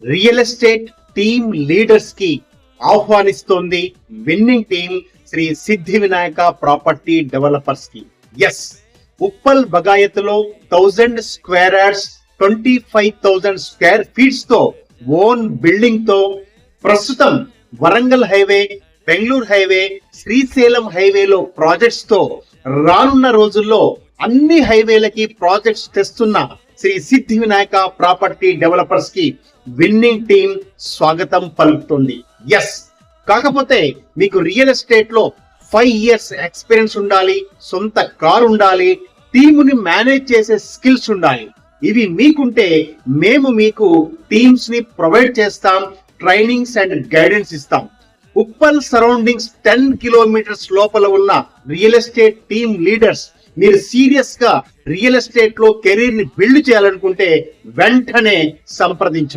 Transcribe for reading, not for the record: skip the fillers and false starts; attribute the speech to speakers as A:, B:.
A: Real estate team leaders కి ఆహ్వానిస్తోంది winnowing team Shri Siddhi Vinayaka property developers కి. Yes, Uppal బగాయత్లో 1000 స్క్వేర్ యార్డ్స్ 25,000 స్క్వేర్ ఫీట్స్ తో own building తో ప్రస్తుతం వరంగల్ హైవే, బెంగళూరు హైవే, శ్రీశైలం హైవేలో ప్రాజెక్ట్స్ తో రానున్న రోజుల్లో అన్ని హైవేలకి projects తెస్తున్న Shri Siddhi Vinayaka property developers కి విన్నింగ్ టీమ్ స్వాగతం పలుకుతుంది. ఎస్, కాకపోతే మీకు రియల్ ఎస్టేట్ లో 5 years ఎక్స్పీరియన్స్ ఉండాలి, సొంత కారు ఉండాలి, టీముని మేనేజ్ చేసే స్కిల్స్ ఉండాలి. ఇవి మీకుంటే మేము మీకు టీమ్స్ ని ప్రొవైడ్ చేస్తాం, ట్రైనింగ్స్ అండ్ గైడెన్స్ ఇస్తాం. ఉప్పల్ సరౌండింగ్స్ 10 kilometers లోపల ఉన్న రియల్ ఎస్టేట్ టీమ్ లీడర్స్, మీరు సీరియస్ గా రియల్ ఎస్టేట్ లో కెరీర్ ని బిల్డ్ చేయాలనుకుంటే వెంటనే సంప్రదించండి.